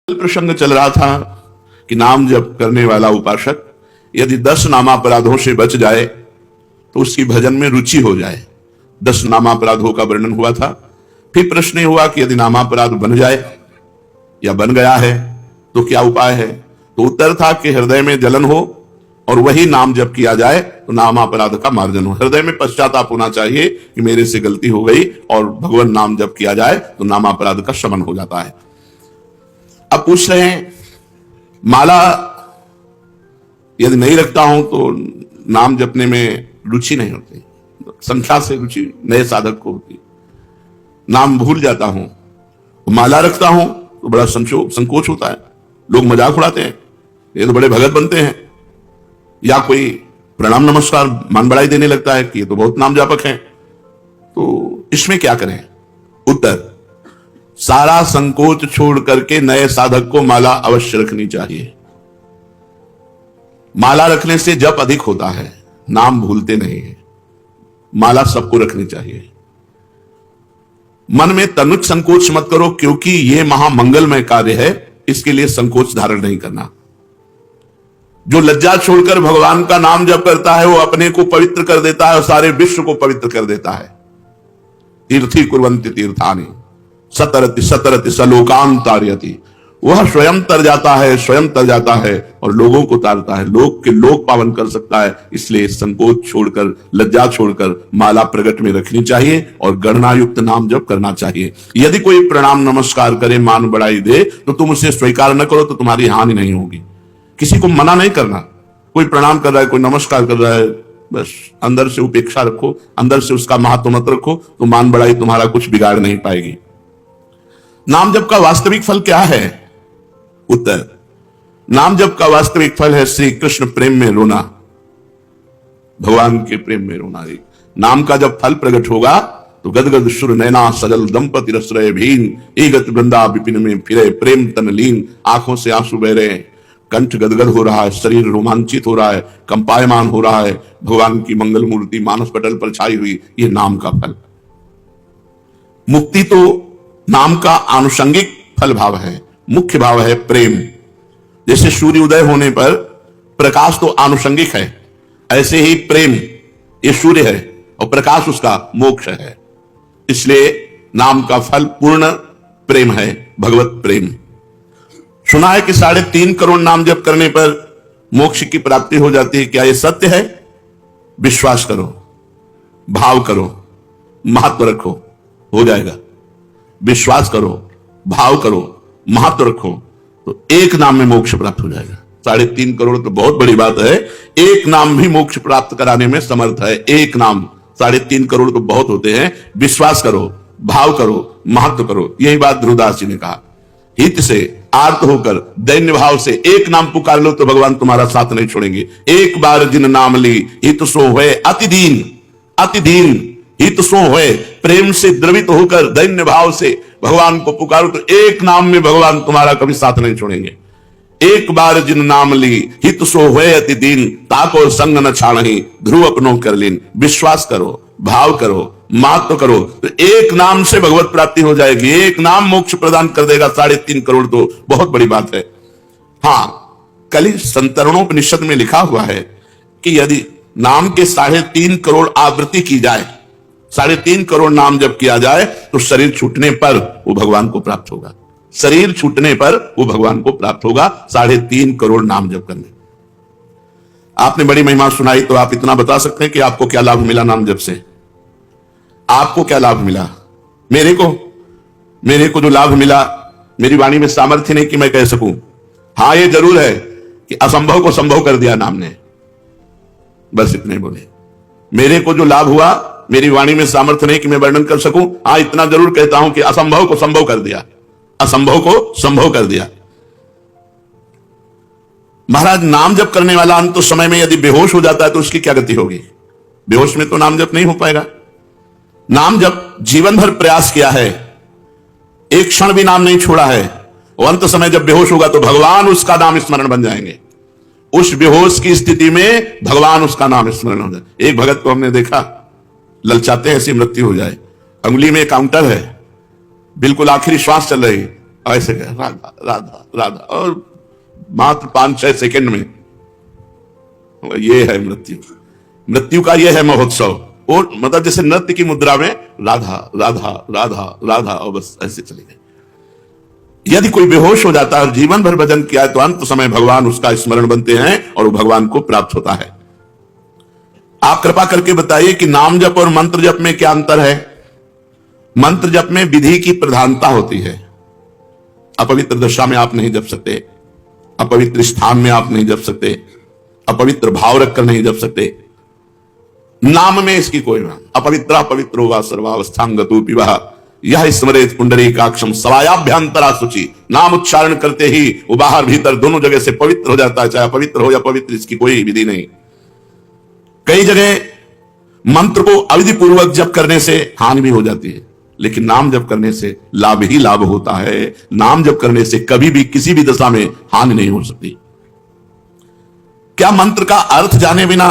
प्रसंग चल रहा था कि नाम जप करने वाला उपासक यदि 10 नामापराधों से बच जाए तो उसकी भजन में रुचि हो जाए। 10 नामापराधों का वर्णन हुआ था। फिर प्रश्न हुआ कि यदि नामापराध बन जाए या बन गया है तो क्या उपाय है। तो उत्तर था कि हृदय में जलन हो और वही नाम जप किया जाए तो नामापराध का मार्जन हो। हृदय में पश्चाताप होना चाहिए कि मेरे से गलती हो गई और भगवान नाम जप किया जाए तो नामापराध का शमन हो जाता है। अब पूछ रहे हैं माला यदि नहीं रखता हूं तो नाम जपने में रुचि नहीं होती, संख्या से रुचि नए साधक को होती, नाम भूल जाता हूं। माला रखता हूं तो बड़ा संकोच होता है, लोग मजाक उड़ाते हैं, ये तो बड़े भगत बनते हैं, या कोई प्रणाम नमस्कार मान बढ़ाई देने लगता है कि ये तो बहुत नाम जापक हैं। तो इसमें क्या करें। उत्तर, सारा संकोच छोड़ करके नए साधक को माला अवश्य रखनी चाहिए। माला रखने से जप अधिक होता है, नाम भूलते नहीं है। माला सबको रखनी चाहिए। मन में तनिक संकोच मत करो, क्योंकि यह महामंगलमय कार्य है, इसके लिए संकोच धारण नहीं करना। जो लज्जा छोड़कर भगवान का नाम जप करता है वो अपने को पवित्र कर देता है और सारे विश्व को पवित्र कर देता है। तीर्थी कुर्वन्ति तीर्थानि सतरति सतरति सलोकान तारयति। वह स्वयं तर जाता है, स्वयं तर जाता है और लोगों को तारता है, लोग के लोग पावन कर सकता है। इसलिए संकोच छोड़कर, लज्जा छोड़कर माला प्रगट में रखनी चाहिए और गणना युक्त नाम जप करना चाहिए। यदि कोई प्रणाम नमस्कार करे, मान बढ़ाई दे, तो तुम उसे स्वीकार न करो तो तुम्हारी हानि नहीं होगी। किसी को मना नहीं करना। कोई प्रणाम कर रहा है, कोई नमस्कार कर रहा है, बस अंदर से उपेक्षा रखो, अंदर से उसका महत्व मत रखो, तो मान बढ़ाई तुम्हारा कुछ बिगाड़ नहीं पाएगी। नाम जप का वास्तविक फल क्या है। उत्तर, नाम जप का वास्तविक फल है श्री कृष्ण प्रेम में रोना, भगवान के प्रेम में रोना। नाम का जब फल प्रकट होगा तो गदगद सुर नैना सजल दंपति रसरय भीन, एगत वृंदा विपिन में फिरे प्रेम तन लीन। आंखों से आंसू बह रहे हैं, कंठ गदगद हो रहा है, शरीर रोमांचित हो रहा है, कंपायमान हो रहा है। भगवान की मंगल मूर्ति मानस पटल पर छाई हुई, ये नाम का फल। मुक्ति तो नाम का आनुषंगिक फल भाव है, मुख्य भाव है प्रेम। जैसे सूर्य उदय होने पर प्रकाश तो आनुषंगिक है, ऐसे ही प्रेम ये सूर्य है और प्रकाश उसका मोक्ष है। इसलिए नाम का फल पूर्ण प्रेम है, भगवत प्रेम। सुना है कि 3.5 करोड़ नाम जप करने पर मोक्ष की प्राप्ति हो जाती है। क्या यह सत्य है। विश्वास करो, भाव करो, महत्व रखो, हो जाएगा। विश्वास करो, भाव करो, महत्व रखो, तो एक नाम में मोक्ष प्राप्त हो जाएगा। 3.5 करोड़ तो बहुत बड़ी बात है, एक नाम भी मोक्ष प्राप्त कराने में समर्थ है। एक नाम, 3.5 करोड़ तो बहुत होते हैं। विश्वास करो, भाव करो, महत्व करो। यही बात ध्रुवदास जी ने कहा। हित से आर्त होकर दैन्य भाव से एक नाम पुकार लो तो भगवान तुम्हारा साथ नहीं छोड़ेंगे। एक बार जिन नाम ली हित सो होए अति दीन, अति दीन हित सो होए। प्रेम से द्रवित होकर दैन्य भाव से भगवान को पुकारो तो एक नाम में भगवान तुम्हारा कभी साथ नहीं छोड़ेंगे। एक बार जिन नाम ली हित सो होए अति दीन, ताको संग न छाणहि ध्रुव अपनो कर लीन। विश्वास करो, भाव करो, महत्व करो, तो एक नाम से भगवत प्राप्ति हो जाएगी। एक नाम मोक्ष प्रदान कर देगा। 3.5 करोड़ तो बहुत बड़ी बात है। हां, कल संतरणोपनिषद में लिखा हुआ है कि यदि नाम के 3.5 करोड़ आवृत्ति की जाए, 3.5 करोड़ नाम जब किया जाए तो शरीर छूटने पर वो भगवान को प्राप्त होगा। शरीर छूटने पर वो भगवान को प्राप्त होगा 3.5 करोड़ नाम जप करने। आपने बड़ी महिमा सुनाई, तो आप इतना बता सकते हैं कि आपको क्या लाभ मिला नाम जप से। आपको क्या लाभ मिला। मेरे को जो लाभ मिला, मेरी वाणी में सामर्थ्य नहीं कि मैं कह सकूं। हां, यह जरूर है कि असंभव को संभव कर दिया नाम ने। बस इतने बोले। मेरे को जो लाभ हुआ, मेरी वाणी में सामर्थ्य नहीं कि मैं वर्णन कर सकूं। हां, इतना जरूर कहता हूं कि असंभव को संभव कर दिया, असंभव को संभव कर दिया। महाराज, नाम जप करने वाला अंत समय में यदि बेहोश हो जाता है तो उसकी क्या गति होगी। बेहोश में तो नाम जप नहीं हो पाएगा। नाम जप जीवन भर प्रयास किया है, एक क्षण भी नाम नहीं छोड़ा है, और अंत समय जब बेहोश होगा तो भगवान उसका नाम स्मरण बन जाएंगे। उस बेहोश की स्थिति में भगवान उसका नाम स्मरण हो जाए। एक भगत को हमने देखा, ललचाते हैं ऐसी मृत्यु हो जाए, अंगुली में काउंटर है, बिल्कुल आखिरी श्वास चल रही, ऐसे कहे राधा राधा राधा, और मात्र 5-6 सेकंड में ये है मृत्यु। मृत्यु का ये है महोत्सव। और मतलब जैसे नृत्य की मुद्रा में राधा राधा राधा राधा, और बस ऐसे चले गए। यदि कोई बेहोश हो जाता है और जीवन भर भजन किया है तो अंत समय भगवान उसका स्मरण बनते हैं और वो भगवान को प्राप्त होता है। आप कृपा करके बताइए कि नाम जप और मंत्र जप में क्या अंतर है? मंत्र जप में विधि की प्रधानता होती है। अपवित्र दशा में आप नहीं जप सकते, अपवित्र स्थान में आप नहीं जप सकते, अपवित्र भाव रखकर नहीं जप सकते। नाम में इसकी कोई अपवित्र पवित्र होगा सर्वावस्थांगतु पिबह यह स्मरेत पुंडरीकाक्षम सवायाभ्यंतरा शुचि। नाम उच्चारण करते ही वो बाहर भीतर दोनों जगह से पवित्र हो जाता है, चाहे पवित्र हो या पवित्र, इसकी कोई विधि नहीं। कई जगह मंत्र को अविधि पूर्वक जप करने से हानि भी हो जाती है, लेकिन नाम जप करने से लाभ ही लाभ होता है। नाम जप करने से कभी भी किसी भी दशा में हानि नहीं हो सकती। क्या मंत्र का अर्थ जाने बिना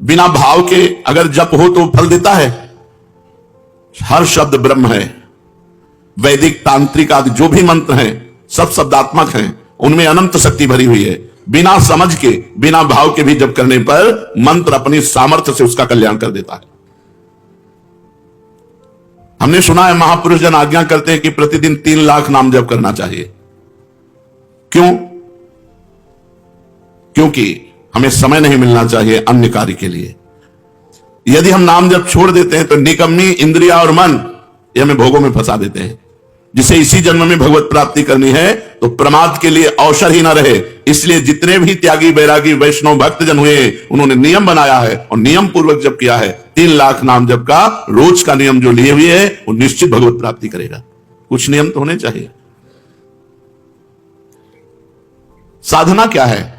बिना भाव के अगर जप हो तो फल देता है? हर शब्द ब्रह्म है। वैदिक तांत्रिक आदि जो भी मंत्र हैं सब शब्दात्मक हैं, उनमें अनंत शक्ति भरी हुई है। बिना समझ के बिना भाव के भी जप करने पर मंत्र अपनी सामर्थ्य से उसका कल्याण कर देता है। हमने सुना है महापुरुष जन आज्ञा करते हैं कि प्रतिदिन 3 लाख नाम जप करना चाहिए। क्यों? क्योंकि हमें समय नहीं मिलना चाहिए अन्य कार्य के लिए। यदि हम नाम जप छोड़ देते हैं तो निकम्मी इंद्रिया और मन ये हमें भोगों में फंसा देते हैं। जिसे इसी जन्म में भगवत प्राप्ति करनी है तो प्रमाद के लिए अवसर ही ना रहे। इसलिए जितने भी त्यागी बैरागी वैष्णव भक्तजन हुए उन्होंने नियम बनाया है और नियम पूर्वक जप किया है। 3 लाख नाम जप का रोज का नियम जो लिए हुए है वो निश्चित भगवत प्राप्ति करेगा। कुछ नियम तो होने चाहिए। साधना क्या है?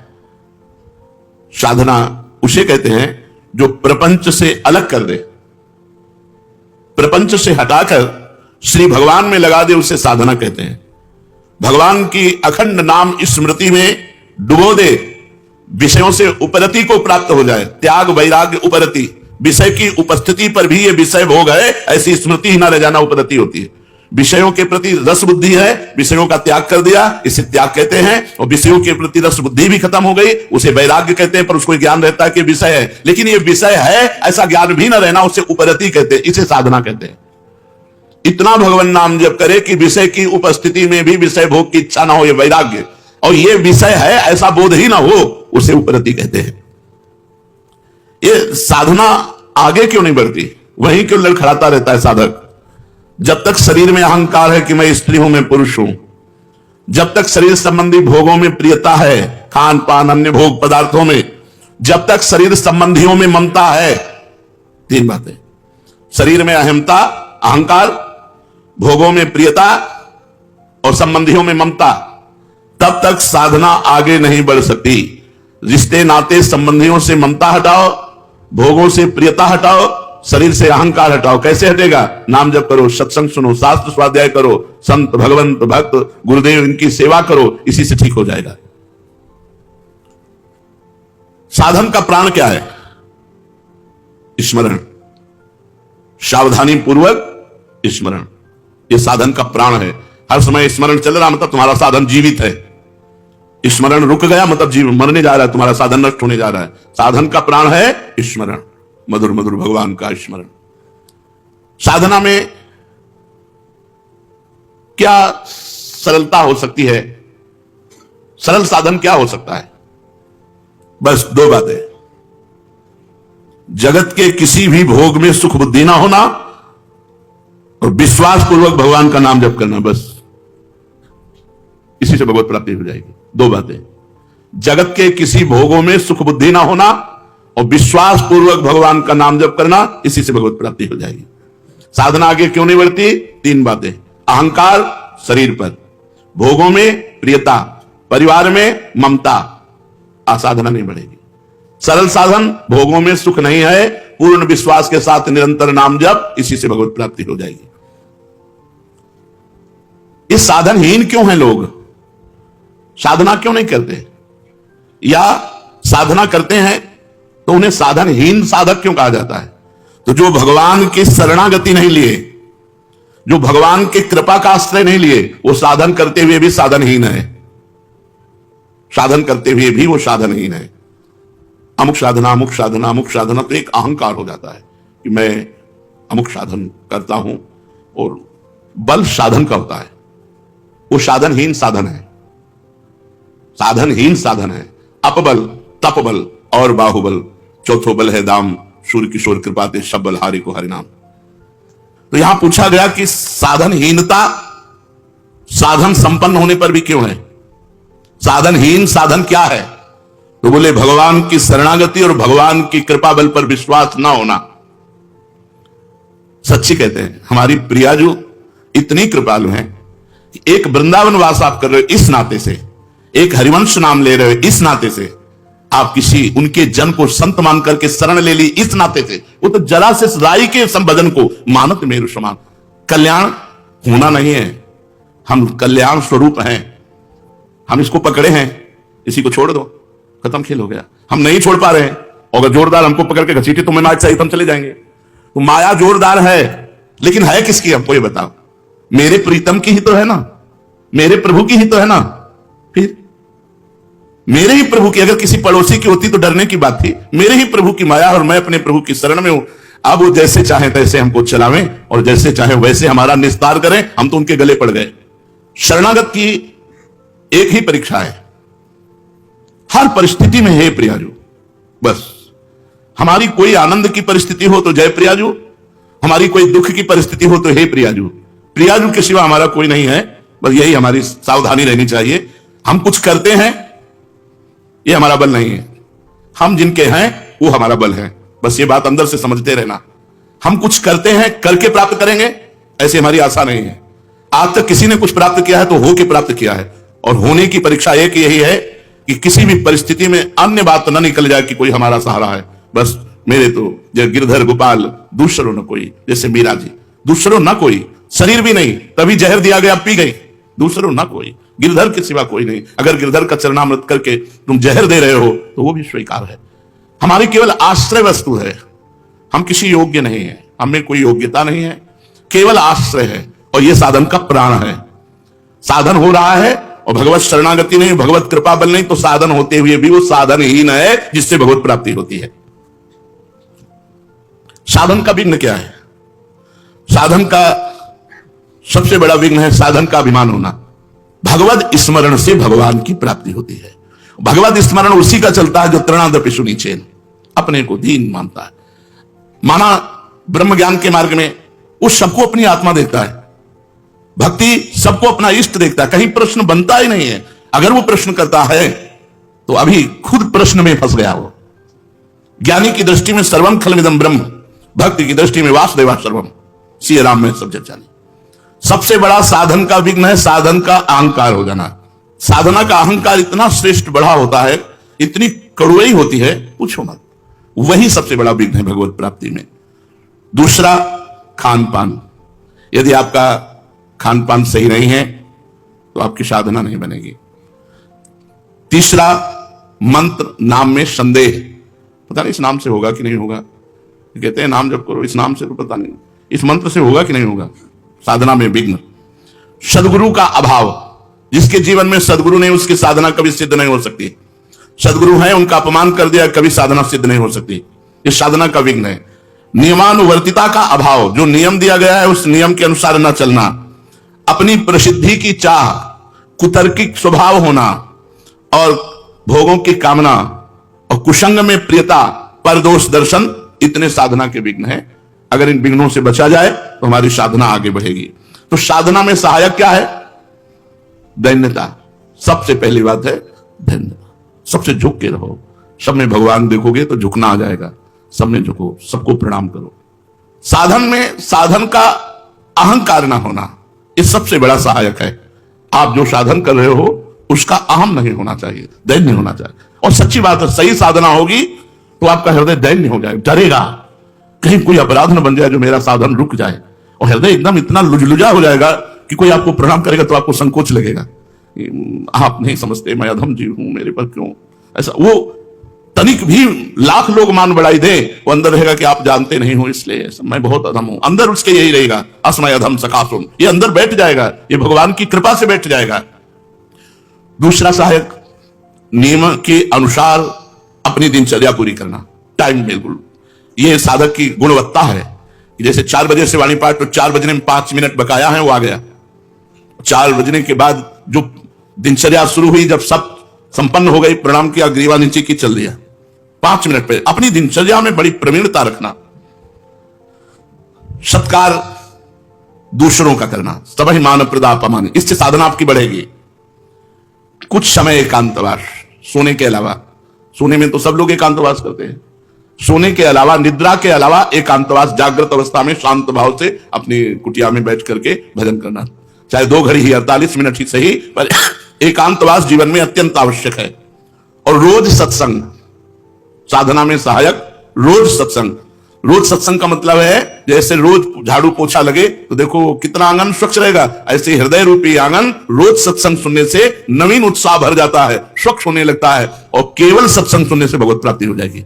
साधना उसे कहते हैं जो प्रपंच से अलग कर दे, प्रपंच से हटाकर श्री भगवान में लगा दे, उसे साधना कहते हैं। भगवान की अखंड नाम स्मृति में डुबो दे, विषयों से उपरति को प्राप्त हो जाए। त्याग वैराग्य उपरति, विषय की उपस्थिति पर भी ये विषय भोग है ऐसी स्मृति ही ना रह जाना उपरति होती है। विषयों के प्रति रस बुद्धि है, विषयों का त्याग कर दिया, इसे त्याग कहते हैं। और विषयों के प्रति रस बुद्धि भी खत्म हो गई, उसे वैराग्य कहते हैं। पर उसको ज्ञान रहता है कि विषय है, लेकिन ये विषय है ऐसा ज्ञान भी ना रहना, उसे उपरति कहते हैं, इसे साधना कहते हैं। इतना भगवान नाम जप करे कि विषय की उपस्थिति में भी विषय भोग की इच्छा ना हो, ये वैराग्य। और ये विषय है ऐसा बोध ही ना हो, उसे उपरति कहते हैं। ये साधना आगे क्यों नहीं बढ़ती? वहीं क्यों लड़खड़ाता रहता है साधक? जब तक शरीर में अहंकार है कि मैं स्त्री हूं, मैं पुरुष हूं, जब तक शरीर संबंधी भोगों में प्रियता है, खान पान अन्य भोग पदार्थों में, जब तक शरीर संबंधियों में ममता है, 3 बातें, शरीर में अहमता, अहंकार, भोगों में प्रियता और संबंधियों में ममता, तब तक साधना आगे नहीं बढ़ सकती। रिश्ते नाते संबंधियों से ममता हटाओ, भोगों से प्रियता हटाओ, शरीर से अहंकार हटाओ। कैसे हटेगा? नाम जप करो, सत्संग सुनो, शास्त्र स्वाध्याय करो, संत भगवंत भक्त गुरुदेव इनकी सेवा करो, इसी से ठीक हो जाएगा। साधन का प्राण क्या है? स्मरण, सावधानी पूर्वक स्मरण, ये साधन का प्राण है। हर समय स्मरण चल रहा मतलब तुम्हारा साधन जीवित है। स्मरण रुक गया मतलब जीवन मरने जा रहा है, तुम्हारा साधन नष्ट होने जा रहा है। साधन का प्राण है स्मरण, मधुर मधुर भगवान का स्मरण। साधना में क्या सरलता हो सकती है? सरल साधन क्या हो सकता है? बस 2 बातें, जगत के किसी भी भोग में सुख बुद्धि ना होना और विश्वास पूर्वक भगवान का नाम जप करना, बस इसी से भगवत प्राप्ति हो जाएगी। 2 बातें, जगत के किसी भोगों में सुख बुद्धि ना होना और विश्वास पूर्वक भगवान का नाम जप करना, इसी से भगवत प्राप्ति हो जाएगी। साधना आगे क्यों नहीं बढ़ती? 3 बातें, अहंकार शरीर पर, भोगों में प्रियता, परिवार में ममता, साधना नहीं बढ़ेगी। सरल साधन, भोगों में सुख नहीं है, पूर्ण विश्वास के साथ निरंतर नाम जप, इसी से भगवत प्राप्ति हो जाएगी। इस साधनहीन क्यों हैं लोग? साधना क्यों नहीं करते? या साधना करते हैं तो उन्हें साधनहीन साधक क्यों कहा जाता है? तो जो भगवान की शरणागति नहीं लिए, जो भगवान के कृपा का आश्रय नहीं लिए वो साधन करते हुए भी साधनहीन है। साधन करते हुए भी वो साधनहीन है। अमुक साधना अमुक साधना अमुक साधना, तो एक अहंकार हो जाता है कि मैं अमुक साधन करता हूं, और बल साधन का होता है, वो साधनहीन साधन है। साधनहीन साधन है। अपबल, तपबल और बाहुबल, चौथो बल है दाम, सूर्य किशोर कृपाते सब बल हारे को हरिनाम। तो यहां पूछा गया कि साधनहीनता साधन संपन्न होने पर भी क्यों है? साधनहीन साधन क्या है? तो बोले भगवान की शरणागति और भगवान की कृपा बल पर विश्वास ना होना। सच्ची कहते हैं हमारी प्रिया जो इतनी कृपालु हैं कि एक वृंदावन वास आप कर रहे हो इस नाते से, एक हरिवंश नाम ले रहे हो इस नाते से, आप किसी उनके जन को संत मान करके शरण ले ली इस नाते से, वो तो जरा से राई के संबोधन को मानत मेरु समान। कल्याण होना नहीं है, हम कल्याण स्वरूप हैं, हम इसको पकड़े हैं, इसी को छोड़ दो, खत्म खेल हो गया। हम नहीं छोड़ पा रहे हैं, अगर जोरदार हमको पकड़ के घसीटे तुम्हें मार चाहिए तो हम चले जाएंगे। तो माया जोरदार है, लेकिन है किसकी हमको ये बताओ? मेरे प्रीतम की ही तो है ना, मेरे प्रभु की ही तो है ना। फिर मेरे ही प्रभु की, अगर किसी पड़ोसी की होती तो डरने की बात थी। मेरे ही प्रभु की माया और मैं अपने प्रभु की शरण में हूं। अब वो जैसे चाहे तैसे हमको चलावें और जैसे चाहे वैसे हमारा निस्तार करें, हम तो उनके गले पड़ गए। शरणागत की एक ही परीक्षा है, हर परिस्थिति में हे प्रियाजू, बस हमारी कोई आनंद की परिस्थिति हो तो जय प्रियाजू, हमारी कोई दुख की परिस्थिति हो तो हे प्रियाजू। प्रियाजू के सिवा हमारा कोई नहीं है, बस यही हमारी सावधानी रहनी चाहिए। हम कुछ करते हैं ये हमारा बल नहीं है, हम जिनके हैं वो हमारा बल है। बस ये बात अंदर से समझते रहना। हम कुछ करते हैं करके प्राप्त करेंगे ऐसी हमारी आशा नहीं है। आज तक किसी ने कुछ प्राप्त किया है तो हो के प्राप्त किया है, और होने की परीक्षा एक यही है कि किसी भी परिस्थिति में अन्य बात न निकल जाए कि कोई हमारा सहारा है। बस मेरे तो जय गिरधर गोपाल दूसरों न कोई, जैसे मीरा जी, दूसरों न कोई, शरीर भी नहीं, तभी जहर दिया गया पी गई, दूसरों न कोई, गिरधर के सिवा कोई नहीं। अगर गिरधर का चरणामृत करके तुम जहर दे रहे हो तो वो भी स्वीकार है। हमारी केवल आश्रय वस्तु है, हम किसी योग्य नहीं है, हमें कोई योग्यता नहीं है, केवल आश्रय है, और ये साधन का प्राण है। साधन हो रहा है और भगवत शरणागति नहीं, भगवत कृपा बल नहीं, तो साधन होते हुए भी वो साधनहीन है जिससे भगवत प्राप्ति होती है। साधन का विघ्न क्या है? साधन का सबसे बड़ा विघ्न है साधन का अभिमान होना। भगवत स्मरण से भगवान की प्राप्ति होती है। भगवत स्मरण उसी का चलता है जो तृणादपि सुनीचेन, अपने को दीन मानता है। माना ब्रह्म ज्ञान के मार्ग में वो सबको अपनी आत्मा देखता है, भक्ति सबको अपना इष्ट देखता है, कहीं प्रश्न बनता ही नहीं है। अगर वो प्रश्न करता है तो अभी खुद प्रश्न में फंस गया। वो ज्ञानी की दृष्टि में सर्वम खलमिदं ब्रह्म, भक्ति की दृष्टि में वासुदेवा सर्वम, श्री राम में सब जग जानी। सबसे बड़ा साधन का विघ्न है साधन का अहंकार हो जाना। साधना का अहंकार इतना श्रेष्ठ बढ़ा होता है, इतनी कड़ुई होती है, पूछो मत। वही सबसे बड़ा विघ्न है भगवत प्राप्ति में। दूसरा, खान पान। यदि आपका खान पान सही नहीं है तो आपकी साधना नहीं बनेगी। तीसरा, मंत्र नाम में संदेह, पता नहीं इस नाम से होगा कि नहीं होगा। कहते हैं नाम जप करो, इस नाम से तो पता नहीं, इस मंत्र से होगा कि नहीं होगा। साधना में विघ्न। सदगुरु का अभाव, जिसके जीवन में सदगुरु नहीं उसकी साधना कभी सिद्ध नहीं हो सकती। सदगुरु है, उनका अपमान कर दिया, कभी साधना सिद्ध नहीं हो सकती। ये साधना का विघ्न है। नियमानुवर्तिता का अभाव, जो नियम दिया गया है उस नियम के अनुसार न चलना, अपनी प्रसिद्धि की चाह, कुतर्किक स्वभाव होना, और भोगों की कामना, और कुसंग में प्रियता, परदोष दर्शन, इतने साधना के विघ्न है। अगर इन विघ्नों से बचा जाए तो हमारी साधना आगे बढ़ेगी। तो साधना में सहायक क्या है? दैन्यता। सबसे पहली बात है दैन्यता। सबसे झुक के रहो। सब में भगवान देखोगे तो झुकना आ जाएगा। सब में झुको, सबको प्रणाम करो। साधन में साधन का अहंकार ना होना, ये सबसे बड़ा सहायक है। आप जो साधन कर रहे हो उसका अहम नहीं होना चाहिए, दैन्य होना चाहिए। और सच्ची बात है, सही साधना होगी तो आपका हृदय दैन्य हो जाएगा, डरेगा कहीं कोई अपराध न बन जाए जो मेरा साधन रुक जाए। और हृदय एकदम इतना लुजलुजा हो जाएगा कि कोई आपको प्रणाम करेगा तो आपको संकोच लगेगा। आप नहीं समझते, मैं अधम जीव हूं, मेरे पर क्यों ऐसा। वो तनिक भी लाख लोग मान बढ़ाई दे, वो अंदर रहेगा कि आप जानते नहीं हो इसलिए मैं बहुत अधम हूं, अंदर उसके यही रहेगा, अस्मय अधम सकासुम, ये अंदर बैठ जाएगा, ये भगवान की कृपा से बैठ जाएगा। दूसरा सहायक, नियम के अनुसार अपनी दिनचर्या पूरी करना, टाइम बिल्कुल, ये साधक की गुणवत्ता है। जैसे 4 बजे से वाणी पाठ, तो 4 बजने में 5 मिनट बकाया है, वो आ गया। 4 बजने के बाद जो दिनचर्या शुरू हुई, जब सब संपन्न हो गई, प्रणाम किया, ग्रीवा नीचे की, चल दिया। 5 मिनट पे अपनी दिनचर्या में बड़ी प्रवीणता रखना। सत्कार दूसरों का करना, सबहि मान प्रदापमान, इससे साधना आपकी बढ़ेगी। कुछ समय एकांतवास, सोने के अलावा, सोने में तो सब लोग एकांतवास करते हैं, सोने के अलावा, निद्रा के अलावा एकांतवास, जागृत अवस्था में शांत भाव से अपनी कुटिया में बैठ करके भजन करना, चाहे 2 घड़ी ही, 48 मिनट ही सही, पर एकांतवास जीवन में अत्यंत आवश्यक है। और रोज सत्संग, साधना में सहायक रोज सत्संग। रोज सत्संग का मतलब है, जैसे रोज झाड़ू पोछा लगे तो देखो कितना आंगन स्वच्छ रहेगा, ऐसे हृदय रूपी आंगन रोज सत्संग सुनने से नवीन उत्साह भर जाता है, स्वच्छ होने लगता है, और केवल सत्संग सुनने से भगवत प्राप्ति हो जाएगी।